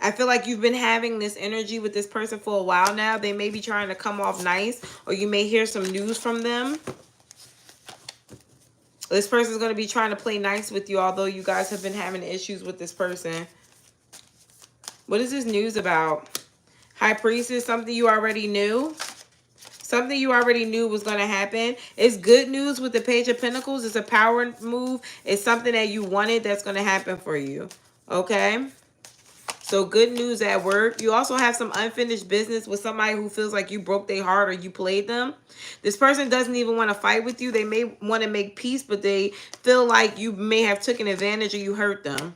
S1: I feel like you've been having this energy with this person for a while now. They may be trying to come off nice, or you may hear some news from them. This person is going to be trying to play nice with you, although you guys have been having issues with this person. What is this news about? High Priestess, something you already knew. Something you already knew was going to happen. It's good news with the Page of Pentacles. It's a power move. It's something that you wanted that's going to happen for you. Okay? So good news at work. You also have some unfinished business with somebody who feels like you broke their heart or you played them. This person doesn't even want to fight with you. They may want to make peace, but they feel like you may have taken advantage or you hurt them.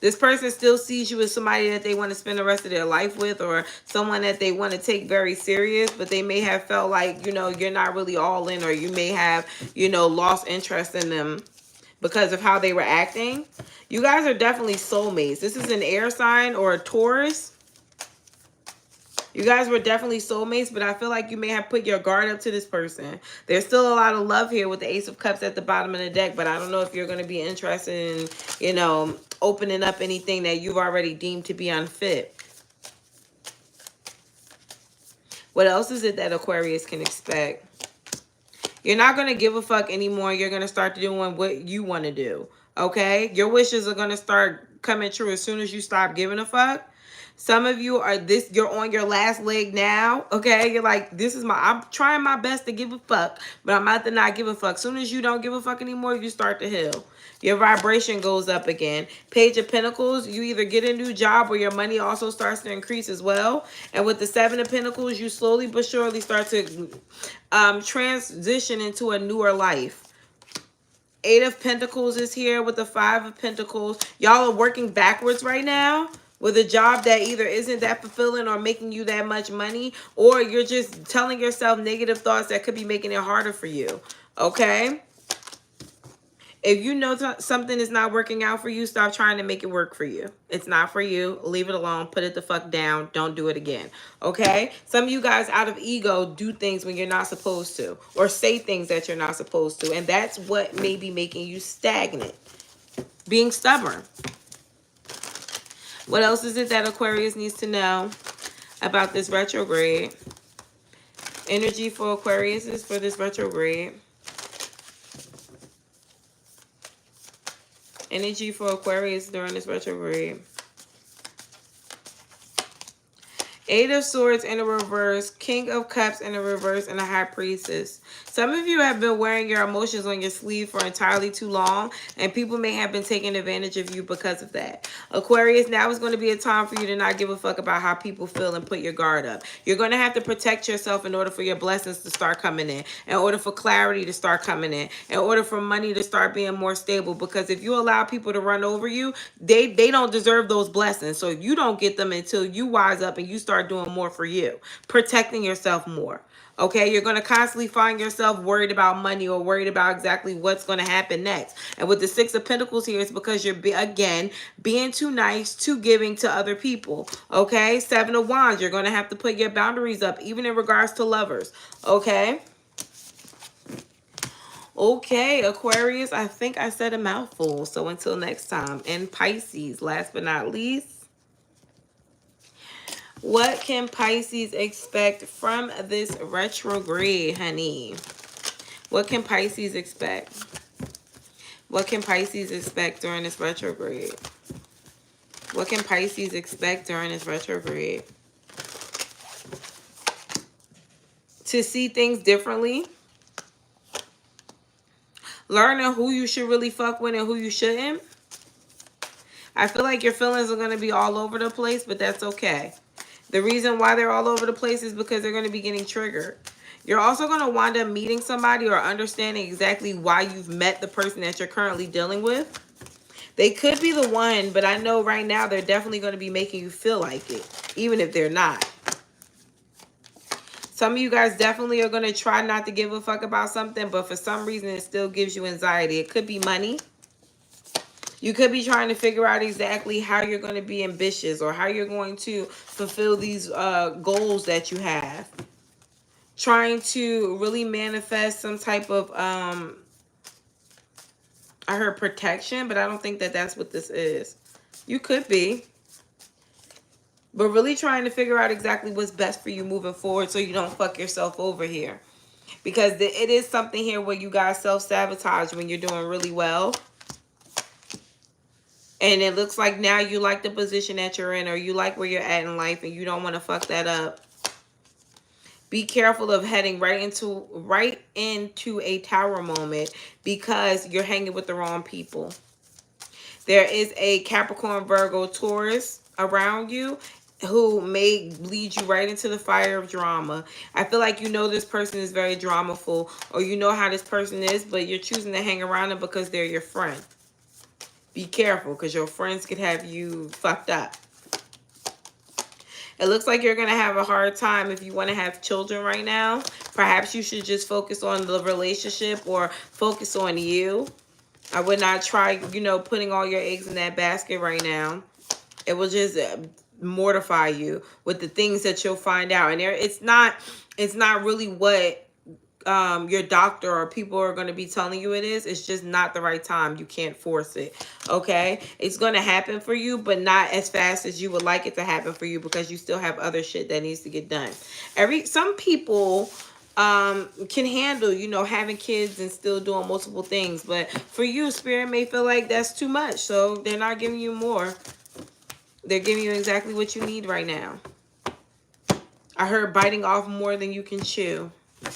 S1: This person still sees you as somebody that they want to spend the rest of their life with, or someone that they want to take very serious, but they may have felt like, you know, you're not really all in, or you may have, you know, lost interest in them because of how they were acting. You guys are definitely soulmates. This is an air sign or a Taurus. You guys were definitely soulmates, but I feel like you may have put your guard up to this person. There's still a lot of love here with the Ace of Cups at the bottom of the deck, but I don't know if you're going to be interested in, you know, opening up anything that you've already deemed to be unfit. What else is it that Aquarius can expect? You're not going to give a fuck anymore. You're going to start doing what you want to do. Okay? Your wishes are going to start coming true as soon as you stop giving a fuck. Some of you are you're on your last leg now. Okay? You're like, I'm trying my best to give a fuck, but I'm about to not give a fuck. As soon as you don't give a fuck anymore, you start to heal. Your vibration goes up again. Page of Pentacles, you either get a new job or your money also starts to increase as well. And with the Seven of Pentacles, you slowly but surely start to transition into a newer life. Eight of Pentacles is here with the Five of Pentacles. Y'all are working backwards right now with a job that either isn't that fulfilling or making you that much money, or you're just telling yourself negative thoughts that could be making it harder for you. Okay? If you know something is not working out for you, stop trying to make it work for you. It's not for you. Leave it alone. Put it the fuck down. Don't do it again. Okay? Some of you guys, out of ego, do things when you're not supposed to, or say things that you're not supposed to. And that's what may be making you stagnant. Being stubborn. What else is it that Aquarius needs to know about this retrograde? Energy for Aquarius is for this retrograde. Energy for Aquarius during this retrograde. Eight of Swords in the reverse, King of Cups in the reverse, and a High Priestess. Some of you have been wearing your emotions on your sleeve for entirely too long, and people may have been taking advantage of you because of that. Aquarius, now is going to be a time for you to not give a fuck about how people feel and put your guard up. You're going to have to protect yourself in order for your blessings to start coming in order for clarity to start coming in order for money to start being more stable. Because if you allow people to run over you, they don't deserve those blessings. So you don't get them until you wise up and you start doing more for you, protecting yourself more. Okay, you're going to constantly find yourself worried about money or worried about exactly what's going to happen next. And with the Six of Pentacles here, it's because you're, again, being too nice, too giving to other people. Okay, Seven of Wands, you're going to have to put your boundaries up, even in regards to lovers. Okay. Okay, Aquarius, I think I said a mouthful. So until next time. And Pisces, last but not least, what can Pisces expect from this retrograde, honey? What can Pisces expect? What can Pisces expect during this retrograde? What can Pisces expect during this retrograde? To see things differently. Learning who you should really fuck with and who you shouldn't. I feel like your feelings are going to be all over the place, but that's okay. The reason why they're all over the place is because they're going to be getting triggered. You're also going to wind up meeting somebody or understanding exactly why you've met the person that you're currently dealing with. They could be the one, but I know right now they're definitely going to be making you feel like it, even if they're not. Some of you guys definitely are going to try not to give a fuck about something, but for some reason it still gives you anxiety. It could be money. You could be trying to figure out exactly how you're going to be ambitious or how you're going to fulfill these goals that you have. Trying to really manifest some type of, I heard protection, but I don't think that that's what this is. You could be. But really trying to figure out exactly what's best for you moving forward so you don't fuck yourself over here. Because it is something here where you guys self-sabotage when you're doing really well. And it looks like now you like the position that you're in or you like where you're at in life and you don't want to fuck that up. Be careful of heading right into a tower moment because you're hanging with the wrong people. There is a Capricorn, Virgo, Taurus around you who may lead you right into the fire of drama. I feel like you know this person is very dramaful or you know how this person is, but you're choosing to hang around them because they're your friend. Be careful because your friends could have you fucked up. It looks like you're going to have a hard time if you want to have children right now. Perhaps you should just focus on the relationship or focus on you. I would not try, you know, putting all your eggs in that basket right now. It will just mortify you with the things that you'll find out. And it's not really what your doctor or people are going to be telling you it is. It's just not the right time. You can't force it. Okay, it's going to happen for you, but not as fast as you would like it to happen for you because you still have other shit that needs to get done. Some people can handle, you know, having kids and still doing multiple things, but for you, Spirit may feel like that's too much, so they're not giving you more. They're giving you exactly what you need right now. I heard biting off more than you can chew.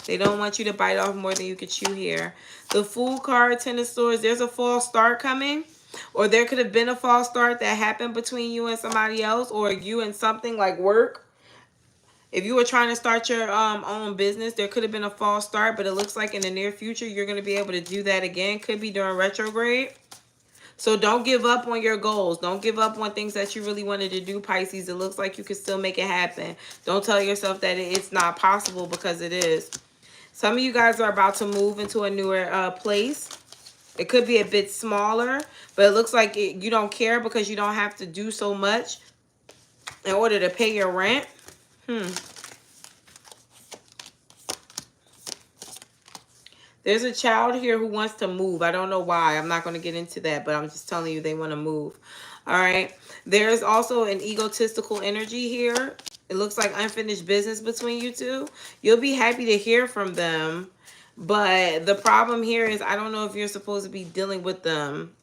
S1: They don't want you to bite off more than you can chew here. The Fool card, Ten of Swords, there's a false start coming. Or there could have been a false start that happened between you and somebody else. Or you and something like work. If you were trying to start your own business, there could have been a false start. But it looks like in the near future, you're going to be able to do that again. Could be during retrograde. So don't give up on your goals. Don't give up on things that you really wanted to do, Pisces. It looks like you can still make it happen. Don't tell yourself that it's not possible because it is. Some of you guys are about to move into a newer place. It could be a bit smaller, but it looks like you don't care because you don't have to do so much in order to pay your rent. There's a child here who wants to move. I don't know why. I'm not going to get into that, but I'm just telling you they want to move. All right. There's also an egotistical energy here. It looks like unfinished business between you two. You'll be happy to hear from them. But the problem here is I don't know if you're supposed to be dealing with them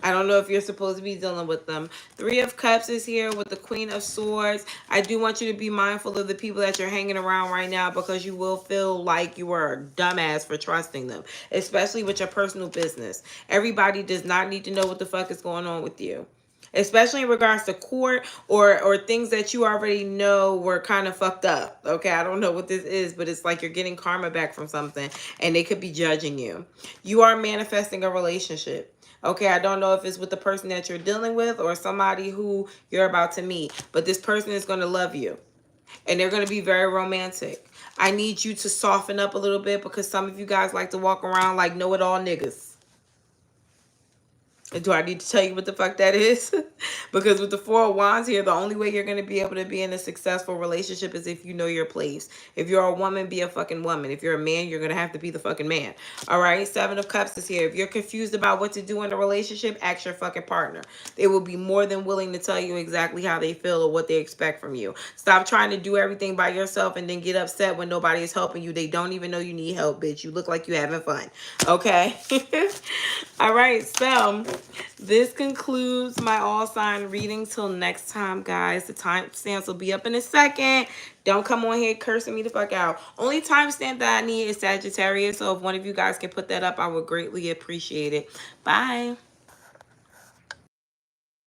S1: I don't know if you're supposed to be dealing with them. Three of Cups is here with the Queen of Swords. I do want you to be mindful of the people that you're hanging around right now, because you will feel like you are a dumbass for trusting them, especially with your personal business. Everybody does not need to know what the fuck is going on with you, especially in regards to court or things that you already know were kind of fucked up. Okay, I don't know what this is, but it's like you're getting karma back from something and they could be judging you. You are manifesting a relationship. Okay, I don't know if it's with the person that you're dealing with or somebody who you're about to meet, but this person is going to love you and they're going to be very romantic. I need you to soften up a little bit, because some of you guys like to walk around like know-it-all niggas. Do I need to tell you what the fuck that is? Because with the Four of Wands here, the only way you're going to be able to be in a successful relationship is if you know your place. If you're a woman, be a fucking woman. If you're a man, you're going to have to be the fucking man. All right? Seven of Cups is here. If you're confused about what to do in a relationship, ask your fucking partner. They will be more than willing to tell you exactly how they feel or what they expect from you. Stop trying to do everything by yourself and then get upset when nobody is helping you. They don't even know you need help, bitch. You look like you're having fun. Okay? All right, so this concludes my all sign reading. Till next time, guys. The timestamps will be up in a second. Don't come on here cursing me the fuck out. Only timestamp that I need is Sagittarius. So if one of you guys can put that up, I would greatly appreciate it. Bye.